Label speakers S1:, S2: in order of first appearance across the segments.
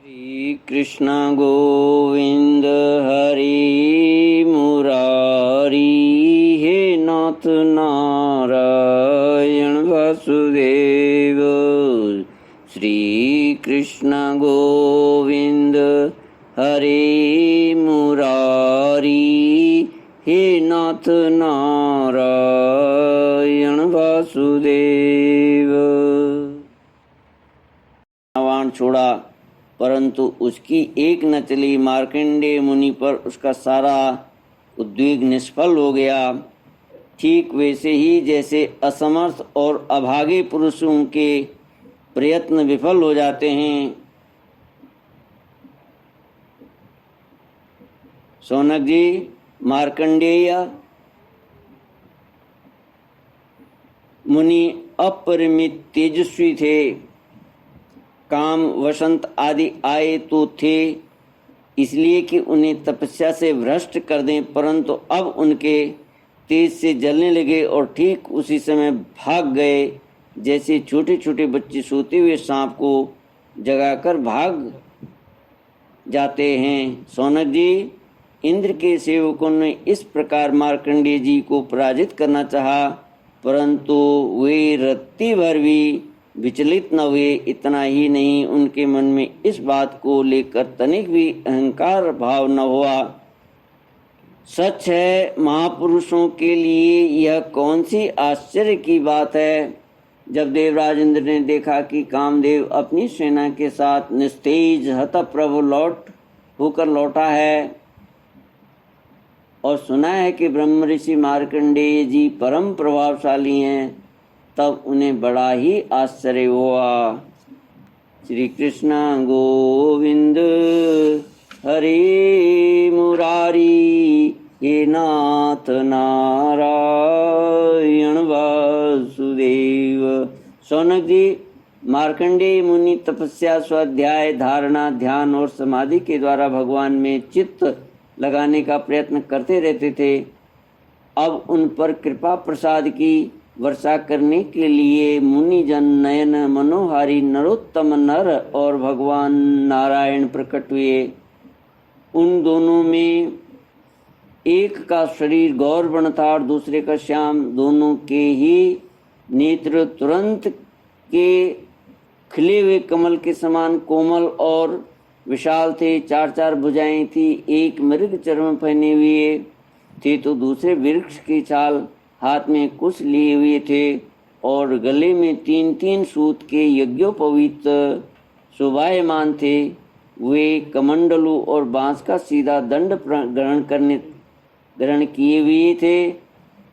S1: श्री कृष्ण गोविंद हरि मुरारी, हे नाथ नारायण वासुदेव। श्री कृष्ण गोविंद हरि मुरारी, हे नाथ नारायण वासुदेव। रावण छोड़ा परंतु उसकी एक न चली। मार्कंडेय मुनि पर उसका सारा उद्वेग निष्फल हो गया। ठीक वैसे ही जैसे असमर्थ और अभागे पुरुषों के प्रयत्न विफल हो जाते हैं। सौनक जी, मार्कंडेय मुनि अपरिमित तेजस्वी थे। काम वसंत आदि आए तो थे इसलिए कि उन्हें तपस्या से भ्रष्ट कर दें, परंतु अब उनके तेज से जलने लगे और ठीक उसी समय भाग गए, जैसे छोटे छोटे बच्चे सोते हुए सांप को जगाकर भाग जाते हैं। सौनक जी, इंद्र के सेवकों ने इस प्रकार मार्कंडेय जी को पराजित करना चाहा, परंतु वे रत्ती भर भी विचलित न हुए। इतना ही नहीं, उनके मन में इस बात को लेकर तनिक भी अहंकार भाव न हुआ। सच है, महापुरुषों के लिए यह कौन सी आश्चर्य की बात है। जब देवराज इंद्र ने देखा कि कामदेव अपनी सेना के साथ निस्तेज हतप्रभ होकर लौटा है और सुना है कि ब्रह्म ऋषि मार्कंडेय जी परम प्रभावशाली हैं, तब उन्हें बड़ा ही आश्चर्य हुआ। श्री कृष्ण गोविंद हरि मुरारी, हे नाथ नारायण वासुदेव। सौनक जी, मार्कंडेय मुनि तपस्या, स्वाध्याय, धारणा, ध्यान और समाधि के द्वारा भगवान में चित्त लगाने का प्रयत्न करते रहते थे। अब उन पर कृपा प्रसाद की वर्षा करने के लिए मुनिजन नयन मनोहारी नरोत्तम नर और भगवान नारायण प्रकट हुए। उन दोनों में एक का शरीर गौरवर्ण था और दूसरे का श्याम। दोनों के ही नेत्र तुरंत के खिले हुए कमल के समान कोमल और विशाल थे। चार चार भुजाएं थी। एक मृग चर्म पहने हुए थे तो दूसरे वृक्ष की छाल हाथ में कुश लिए हुए थे और गले में तीन तीन सूत के यज्ञोपवीत शोभायमान थे। वे कमंडलू और बांस का सीधा दंड ग्रहण किए हुए थे।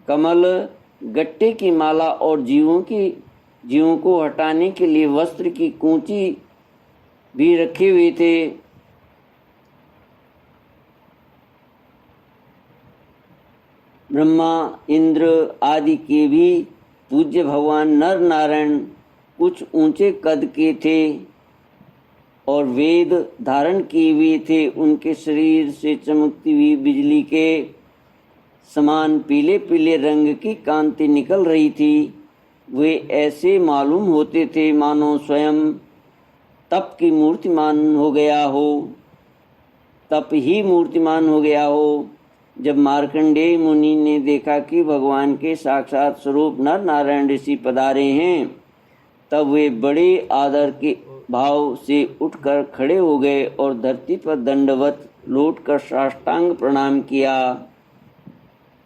S1: कमल गट्टे की माला और जीवों को हटाने के लिए वस्त्र की कूंची भी रखे हुए थे। ब्रह्मा, इंद्र आदि के भी पूज्य भगवान नर नारायण कुछ ऊंचे कद के थे और वेद धारण किए हुए थे। उनके शरीर से चमकती हुई बिजली के समान पीले पीले रंग की कांति निकल रही थी। वे ऐसे मालूम होते थे मानो स्वयं तप ही मूर्तिमान हो गया हो। जब मार्कंडेय मुनि ने देखा कि भगवान के साक्षात स्वरूप नर नारायण ऋषि पधारे हैं, तब वे बड़े आदर के भाव से उठकर खड़े हो गए और धरती पर दंडवत लौटकर साष्टांग प्रणाम किया।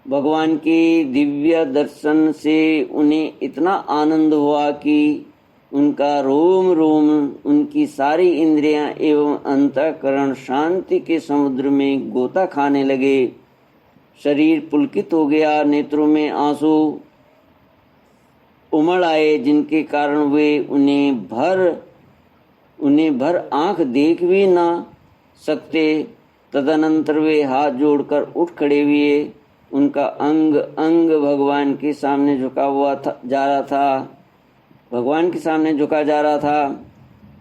S1: भगवान के दिव्य दर्शन से उन्हें इतना आनंद हुआ कि उनका रोम रोम, उनकी सारी इंद्रियां एवं अंतःकरण शांति के समुद्र में गोता खाने लगे। शरीर पुलकित हो गया, नेत्रों में आंसू उमड़ आए, जिनके कारण वे उन्हें भर आंख देख भी ना सकते। तदनंतर वे हाथ जोड़कर उठ खड़े हुए। उनका अंग अंग भगवान के सामने झुका जा रहा था।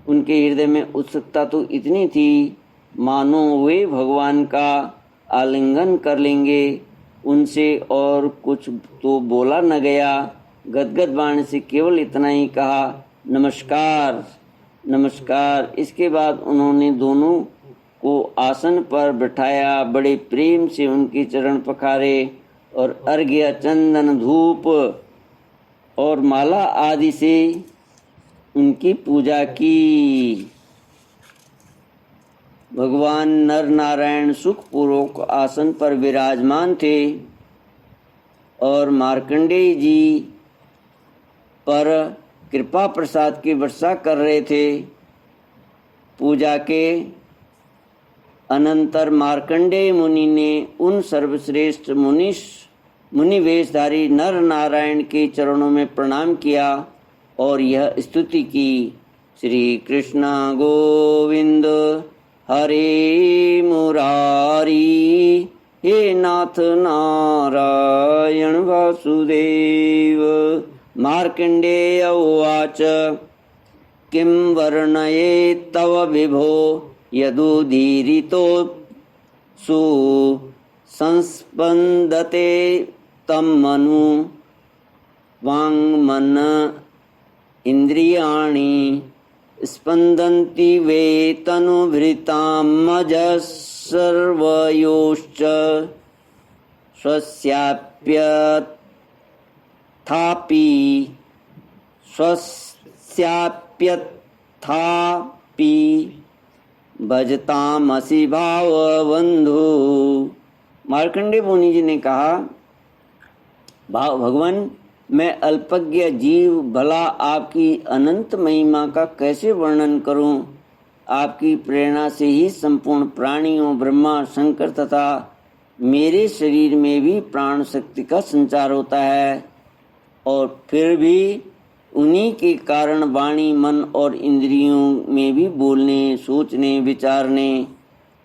S1: उनके हृदय में उत्सुकता तो इतनी थी मानो वे भगवान का आलिंगन कर लेंगे। उनसे और कुछ तो बोला न गया। गदगद वाणी से केवल इतना ही कहा, नमस्कार। नमस्कार। इसके बाद उन्होंने दोनों को आसन पर बैठाया, बड़े प्रेम से उनके चरण पखारे और अर्घ्य, चंदन, धूप और माला आदि से उनकी पूजा की। भगवान नर नारायण सुखपूर्वक आसन पर विराजमान थे और मार्कंडेय जी पर कृपा प्रसाद की वर्षा कर रहे थे। पूजा के अनंतर मार्कंडेय मुनि ने उन सर्वश्रेष्ठ मुनि वेशधारी नर नारायण के चरणों में प्रणाम किया और यह स्तुति की, श्री कृष्ण गोविंद हरे मुरारी, हे नाथ नारायण वासुदेव। मार्कंडेय उवाच, किं वर्णये तव विभो यदुदीरितो संस्पन्दते तं मनु वाङ्मन इन्द्रियाणि स्पन्दन्ति वै तनुभृतां मजः सर्वयोश्च स्वस्याप्यथापि भजतामसि भावबन्धु। मार्कंडेय मुनि जी ने कहा, भगवान, मैं अल्पज्ञ जीव भला आपकी अनंत महिमा का कैसे वर्णन करूं। आपकी प्रेरणा से ही संपूर्ण प्राणियों, ब्रह्मा, शंकर तथा मेरे शरीर में भी प्राण शक्ति का संचार होता है और फिर भी उन्हीं के कारण वाणी, मन और इंद्रियों में भी बोलने, सोचने, विचारने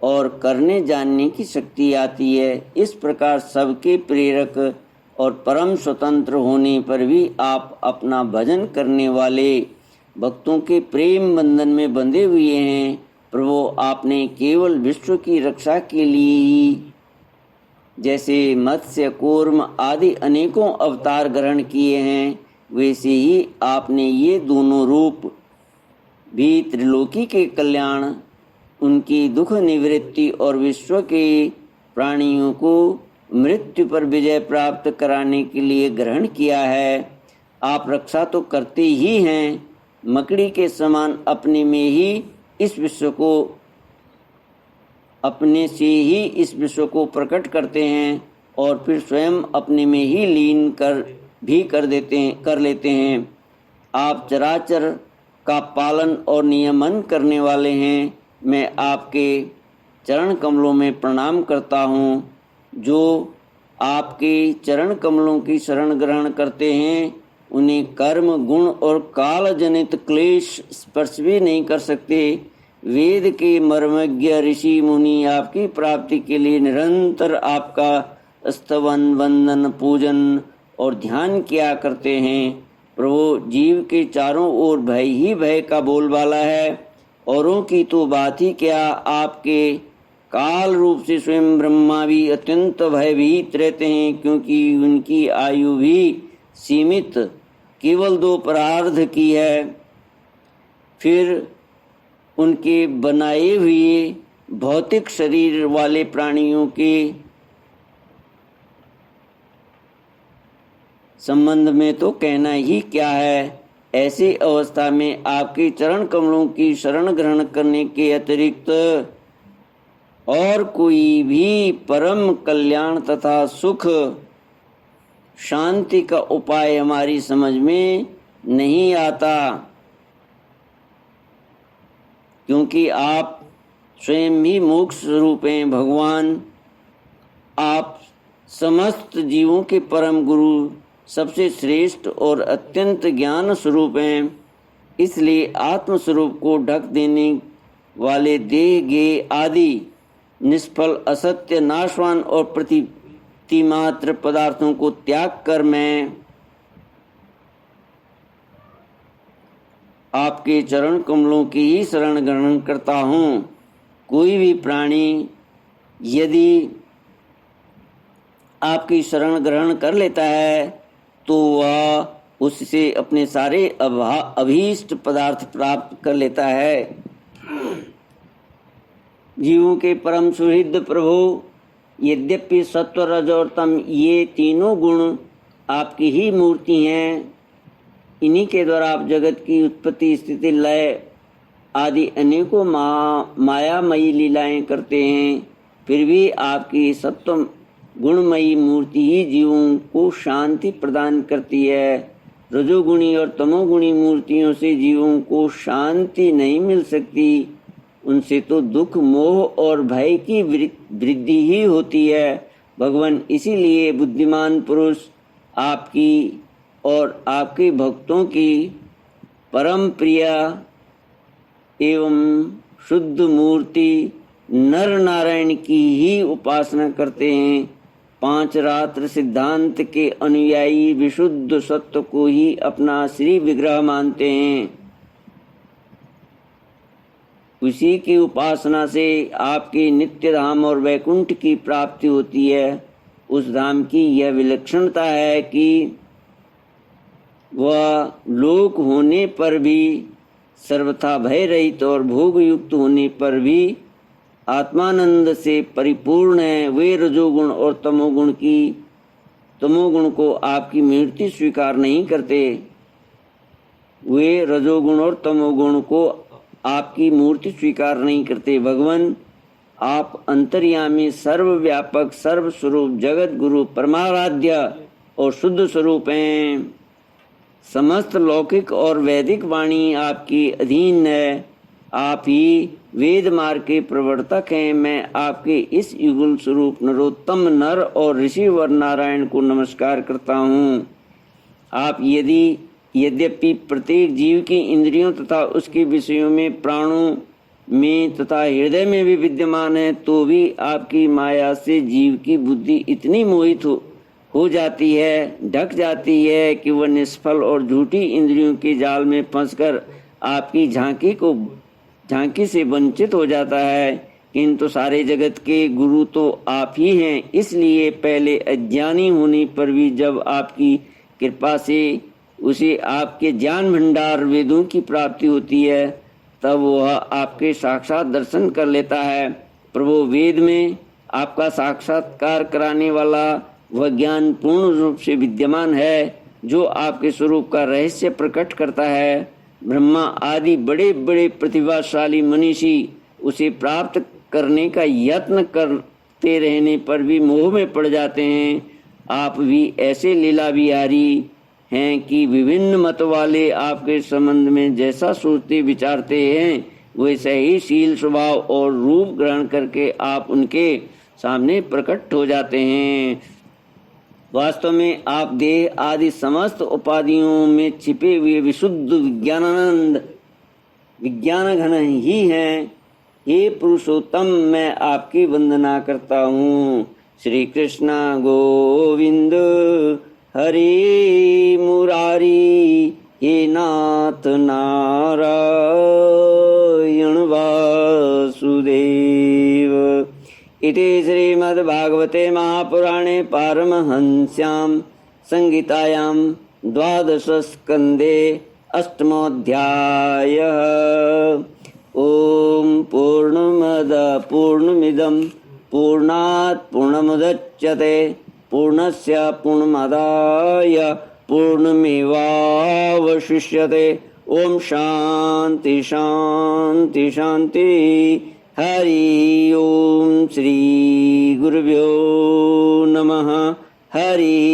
S1: और करने जानने की शक्ति आती है। इस प्रकार सबके प्रेरक और परम स्वतंत्र होने पर भी आप अपना भजन करने वाले भक्तों के प्रेम बंधन में बंधे हुए हैं। प्रभु, आपने केवल विश्व की रक्षा के लिए ही जैसे मत्स्य, कूर्म आदि अनेकों अवतार ग्रहण किए हैं, वैसे ही आपने ये दोनों रूप भी त्रिलोकी के कल्याण, उनकी दुख निवृत्ति और विश्व के प्राणियों को मृत्यु पर विजय प्राप्त कराने के लिए ग्रहण किया है। आप रक्षा तो करते ही हैं, मकड़ी के समान अपने में ही इस विश्व को, अपने से ही इस विश्व को प्रकट करते हैं और फिर स्वयं अपने में ही लीन कर लेते हैं। आप चराचर का पालन और नियमन करने वाले हैं। मैं आपके चरण कमलों में प्रणाम करता हूँ। जो आपके चरण कमलों की शरण ग्रहण करते हैं, उन्हें कर्म, गुण और काल जनित क्लेश स्पर्श भी नहीं कर सकते। वेद के मर्मज्ञ ऋषि मुनि आपकी प्राप्ति के लिए निरंतर आपका स्तवन, वंदन, पूजन और ध्यान किया करते हैं। प्रभु, जीव के चारों ओर भय ही भय का बोलबाला है। औरों की तो बात ही क्या, आपके काल रूप से स्वयं ब्रह्मा भी अत्यंत भयभीत रहते हैं, क्योंकि उनकी आयु भी सीमित केवल 2 परार्ध की है। फिर उनके बनाए हुए भौतिक शरीर वाले प्राणियों के संबंध में तो कहना ही क्या है। ऐसी अवस्था में आपके चरण कमलों की शरण ग्रहण करने के अतिरिक्त और कोई भी परम कल्याण तथा सुख शांति का उपाय हमारी समझ में नहीं आता, क्योंकि आप स्वयं ही मोक्ष स्वरूप हैं। भगवान, आप समस्त जीवों के परम गुरु, सबसे श्रेष्ठ और अत्यंत ज्ञान स्वरूप हैं। इसलिए आत्म स्वरूप को ढक देने वाले देह, गे आदि निष्फल, असत्य, नाशवान और प्रतिमात्र पदार्थों को त्याग कर मैं आपके चरण कमलों की ही शरण ग्रहण करता हूँ। कोई भी प्राणी यदि आपकी शरण ग्रहण कर लेता है तो वह उससे अपने सारे अभीष्ट पदार्थ प्राप्त कर लेता है। जीवों के परम सुहृद प्रभु, यद्यपि सत्व रज और तम ये तीनों गुण आपकी ही मूर्ति हैं, इन्हीं के द्वारा आप जगत की उत्पत्ति स्थिति लय आदि अनेकों मायामयी लीलाएं करते हैं, फिर भी आपकी सत्व गुणमयी मूर्ति ही जीवों को शांति प्रदान करती है। रजोगुणी और तमोगुणी मूर्तियों से जीवों को शांति नहीं मिल सकती, उनसे तो दुख मोह और भय की वृद्धि ही होती है। भगवान, इसीलिए बुद्धिमान पुरुष आपकी और आपके भक्तों की परम प्रिय एवं शुद्ध मूर्ति नर नारायण की ही उपासना करते हैं। 5 रात्र सिद्धांत के अनुयायी विशुद्ध सत्व को ही अपना श्री विग्रह मानते हैं। उसी की उपासना से आपके नित्य धाम और वैकुंठ की प्राप्ति होती है। उस धाम की यह विलक्षणता है कि वह लोक होने पर भी सर्वथा भय रहित और भोग युक्त होने पर भी आत्मानंद से परिपूर्ण है। वे रजोगुण और तमोगुण को आपकी मूर्ति स्वीकार नहीं करते। वे रजोगुण और तमोगुण को आपकी मूर्ति स्वीकार नहीं करते। भगवान, आप अंतर्यामी, सर्वव्यापक, सर्वस्वरूप, जगत गुरु, परमाराध्य और शुद्ध स्वरूप हैं। समस्त लौकिक और वैदिक वाणी आपकी अधीन है। आप ही वेद मार्ग के प्रवर्तक हैं। मैं आपके इस युगल स्वरूप नरोत्तम नर और ऋषिवर नारायण को नमस्कार करता हूँ। आप यद्यपि प्रत्येक जीव की इंद्रियों तथा उसके विषयों में, प्राणों में तथा हृदय में भी विद्यमान है, तो भी आपकी माया से जीव की बुद्धि इतनी मोहित हो जाती है, ढक जाती है कि वह निष्फल और झूठी इंद्रियों के जाल में फंसकर आपकी झांकी से वंचित हो जाता है। किंतु सारे जगत के गुरु तो आप ही हैं। इसलिए पहले अज्ञानी होने पर भी जब आपकी कृपा से उसे आपके ज्ञान भंडार वेदों की प्राप्ति होती है, तब वह आपके साक्षात दर्शन कर लेता है। प्रभु, वेद में आपका साक्षात्कार कराने वाला वह ज्ञान पूर्ण रूप से विद्यमान है, जो आपके स्वरूप का रहस्य प्रकट करता है। ब्रह्मा आदि बड़े बड़े प्रतिभाशाली मनीषी उसे प्राप्त करने का यत्न करते रहने पर भी मोह में पड़ जाते हैं। आप भी ऐसे लीला विहारी हैं कि विभिन्न मत वाले आपके संबंध में जैसा सोचते विचारते हैं, वैसा ही शील स्वभाव और रूप ग्रहण करके आप उनके सामने प्रकट हो जाते हैं। वास्तव में आप देह आदि समस्त उपाधियों में छिपे हुए विशुद्ध विज्ञान घन ही हैं। हे पुरुषोत्तम, मैं आपकी वंदना करता हूँ। श्री कृष्ण गोविंद हरे मुरारी, हे नाथ नारायण वासुदेव। इति श्रीमद्भागवते महापुराणे पारमहंस्यां संहितायां 12 स्कन्धे 8मोऽध्यायः। ॐ पूर्णमिदं पूर्णात् पूर्णमुदच्यते पूर्णस्य पूर्णमादाय पूर्णमेवावशिष्यते। ओम शांति शांति शांति। हरि ओम। श्री गुरुभ्यो नमः। हरि